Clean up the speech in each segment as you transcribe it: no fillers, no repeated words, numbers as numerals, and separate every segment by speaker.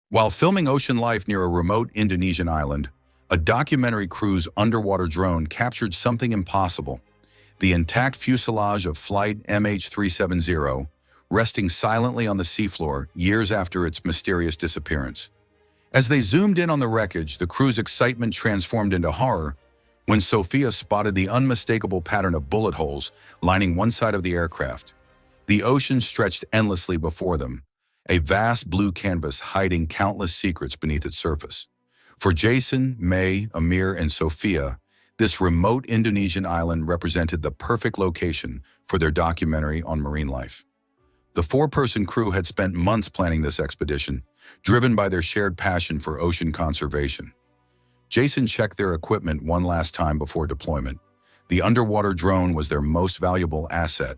Speaker 1: While filming ocean life near a remote Indonesian island, a documentary crew's underwater drone captured something impossible: the intact fuselage of Flight MH370, resting silently on the seafloor years after its mysterious disappearance. As they zoomed in on the wreckage, the crew's excitement transformed into horror when Sophia spotted the unmistakable pattern of bullet holes lining one side of the aircraft. The ocean stretched endlessly before them, a vast blue canvas hiding countless secrets beneath its surface. For Jason, May, Amir, and Sophia, this remote Indonesian island represented the perfect location for their documentary on marine life. The four-person crew had spent months planning this expedition, driven by their shared passion for ocean conservation. Jason checked their equipment one last time before deployment. The underwater drone was their most valuable asset.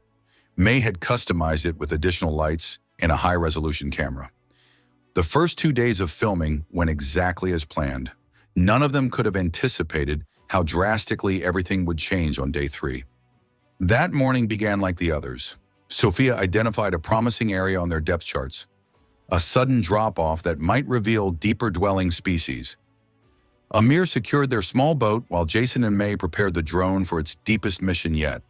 Speaker 1: May had customized it with additional lights and a high-resolution camera. The first 2 days of filming went exactly as planned. None of them could have anticipated how drastically everything would change on day 3. That morning began like the others. Sophia identified a promising area on their depth charts, a sudden drop-off that might reveal deeper-dwelling species. Amir secured their small boat while Jason and May prepared the drone for its deepest mission yet.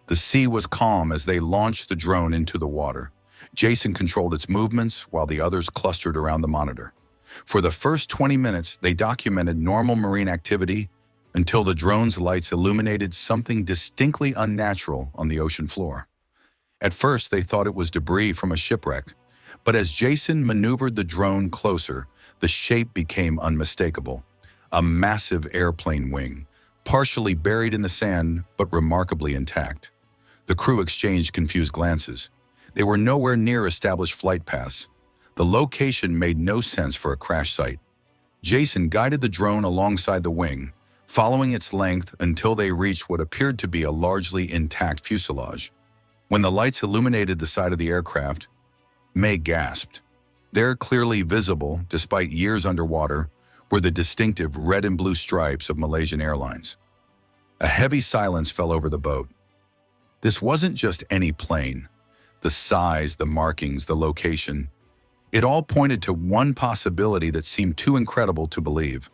Speaker 1: The sea was calm as they launched the drone into the water. Jason controlled its movements while the others clustered around the monitor. For the first 20 minutes, they documented normal marine activity until the drone's lights illuminated something distinctly unnatural on the ocean floor. At first, they thought it was debris from a shipwreck, but as Jason maneuvered the drone closer, the shape became unmistakable: a massive airplane wing, partially buried in the sand but remarkably intact. The crew exchanged confused glances. They were nowhere near established flight paths. The location made no sense for a crash site. Jason guided the drone alongside the wing, following its length until they reached what appeared to be a largely intact fuselage. When the lights illuminated the side of the aircraft, May gasped. There, clearly visible, despite years underwater, were the distinctive red and blue stripes of Malaysian Airlines. A heavy silence fell over the boat. This wasn't just any plane. The size, the markings, the location. It all pointed to one possibility that seemed too incredible to believe.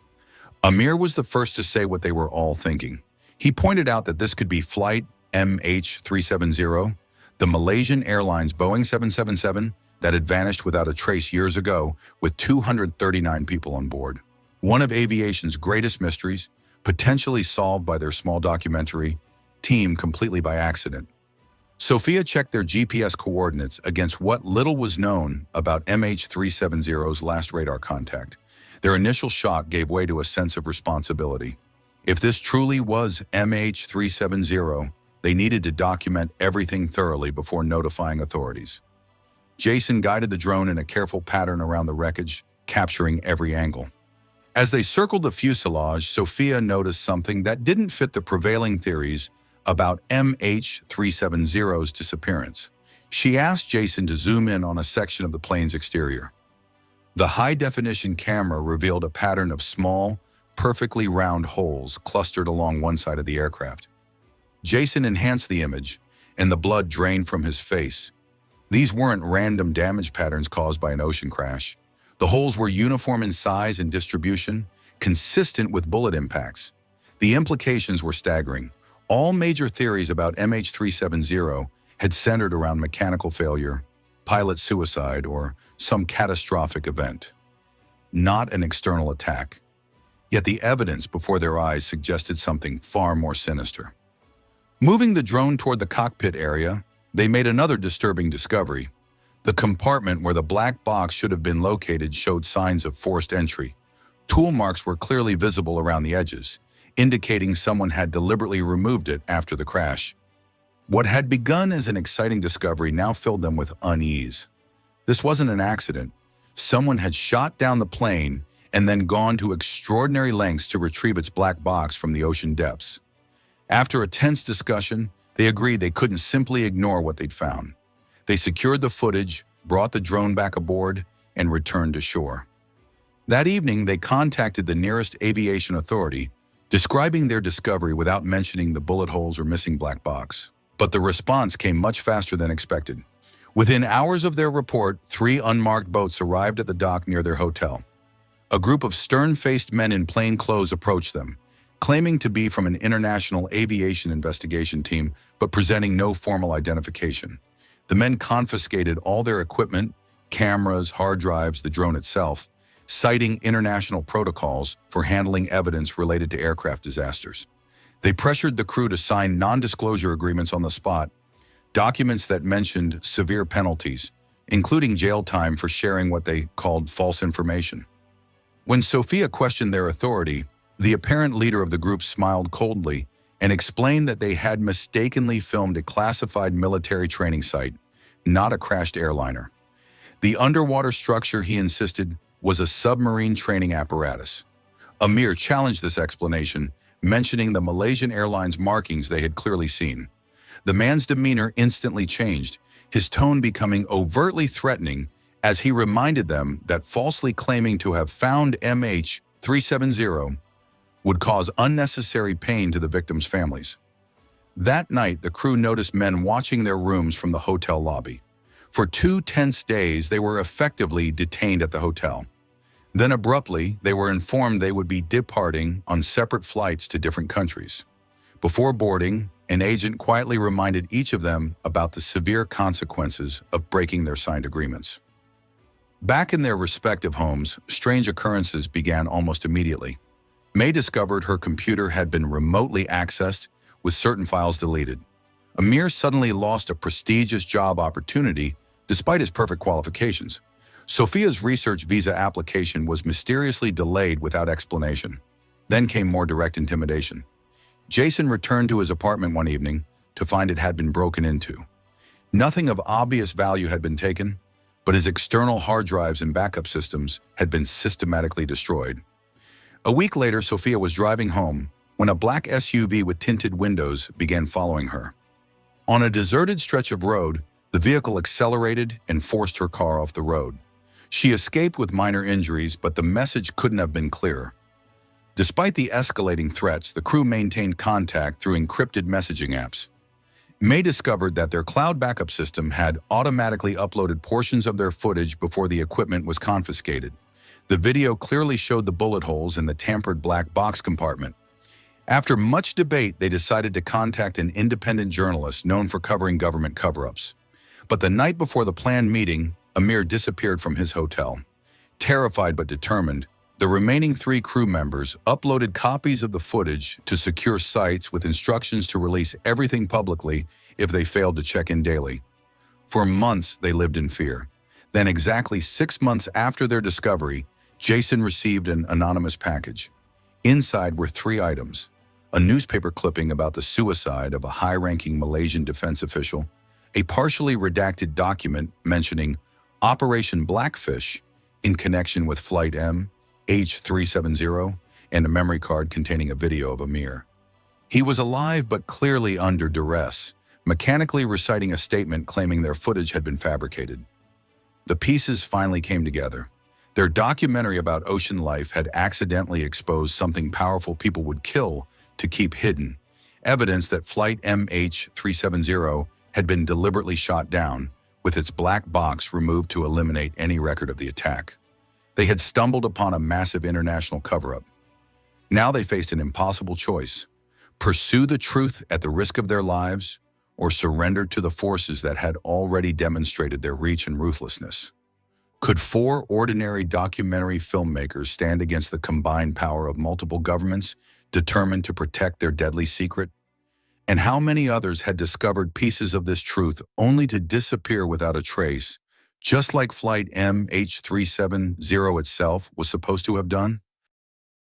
Speaker 1: Amir was the first to say what they were all thinking. He pointed out that this could be Flight MH370, the Malaysian Airlines Boeing 777 that had vanished without a trace years ago with 239 people on board. One of aviation's greatest mysteries, potentially solved by their small documentary team completely by accident. Sophia checked their GPS coordinates against what little was known about MH370's last radar contact. Their initial shock gave way to a sense of responsibility. If this truly was MH370, they needed to document everything thoroughly before notifying authorities. Jason guided the drone in a careful pattern around the wreckage, capturing every angle. As they circled the fuselage, Sophia noticed something that didn't fit the prevailing theories about MH370's disappearance. She asked Jason to zoom in on a section of the plane's exterior. The high-definition camera revealed a pattern of small, perfectly round holes clustered along one side of the aircraft. Jason enhanced the image, and the blood drained from his face. These weren't random damage patterns caused by an ocean crash. The holes were uniform in size and distribution, consistent with bullet impacts. The implications were staggering. All major theories about MH370 had centered around mechanical failure, pilot suicide, or some catastrophic event. Not an external attack. Yet the evidence before their eyes suggested something far more sinister. Moving the drone toward the cockpit area, they made another disturbing discovery. The compartment where the black box should have been located showed signs of forced entry. Tool marks were clearly visible around the edges, indicating someone had deliberately removed it after the crash. What had begun as an exciting discovery now filled them with unease. This wasn't an accident. Someone had shot down the plane and then gone to extraordinary lengths to retrieve its black box from the ocean depths. After a tense discussion, they agreed they couldn't simply ignore what they'd found. They secured the footage, brought the drone back aboard, and returned to shore. That evening, they contacted the nearest aviation authority, describing their discovery without mentioning the bullet holes or missing black box. But the response came much faster than expected. Within hours of their report, 3 unmarked boats arrived at the dock near their hotel. A group of stern-faced men in plain clothes approached them, claiming to be from an international aviation investigation team, but presenting no formal identification. The men confiscated all their equipment, cameras, hard drives, the drone itself, citing international protocols for handling evidence related to aircraft disasters. They pressured the crew to sign non-disclosure agreements on the spot, documents that mentioned severe penalties, including jail time for sharing what they called false information. When Sophia questioned their authority, the apparent leader of the group smiled coldly and explained that they had mistakenly filmed a classified military training site, not a crashed airliner. The underwater structure, he insisted, was a submarine training apparatus. Amir challenged this explanation, mentioning the Malaysian Airlines markings they had clearly seen. The man's demeanor instantly changed, his tone becoming overtly threatening as he reminded them that falsely claiming to have found MH370 would cause unnecessary pain to the victims' families. That night, the crew noticed men watching their rooms from the hotel lobby. For 2 tense days, they were effectively detained at the hotel. Then abruptly, they were informed they would be departing on separate flights to different countries. Before boarding, an agent quietly reminded each of them about the severe consequences of breaking their signed agreements. Back in their respective homes, strange occurrences began almost immediately. May discovered her computer had been remotely accessed, with certain files deleted. Amir suddenly lost a prestigious job opportunity despite his perfect qualifications. Sophia's research visa application was mysteriously delayed without explanation. Then came more direct intimidation. Jason returned to his apartment one evening to find it had been broken into. Nothing of obvious value had been taken, but his external hard drives and backup systems had been systematically destroyed. A week later, Sophia was driving home when a black SUV with tinted windows began following her. On a deserted stretch of road, the vehicle accelerated and forced her car off the road. She escaped with minor injuries, but the message couldn't have been clearer. Despite the escalating threats, the crew maintained contact through encrypted messaging apps. May discovered that their cloud backup system had automatically uploaded portions of their footage before the equipment was confiscated. The video clearly showed the bullet holes in the tampered black box compartment. After much debate, they decided to contact an independent journalist known for covering government cover-ups. But the night before the planned meeting, Amir disappeared from his hotel. Terrified but determined, the remaining 3 crew members uploaded copies of the footage to secure sites with instructions to release everything publicly if they failed to check in daily. For months, they lived in fear. Then, exactly 6 months after their discovery, Jason received an anonymous package. Inside were 3 items: a newspaper clipping about the suicide of a high-ranking Malaysian defense official, a partially redacted document mentioning Operation Blackfish in connection with Flight MH370, and a memory card containing a video of Amir. He was alive but clearly under duress, mechanically reciting a statement claiming their footage had been fabricated. The pieces finally came together. Their documentary about ocean life had accidentally exposed something powerful people would kill to keep hidden, evidence that Flight MH370 had been deliberately shot down, with its black box removed to eliminate any record of the attack. They had stumbled upon a massive international cover-up. Now they faced an impossible choice: pursue the truth at the risk of their lives, or surrender to the forces that had already demonstrated their reach and ruthlessness. Could 4 ordinary documentary filmmakers stand against the combined power of multiple governments determined to protect their deadly secret? And how many others had discovered pieces of this truth only to disappear without a trace, just like Flight MH370 itself was supposed to have done?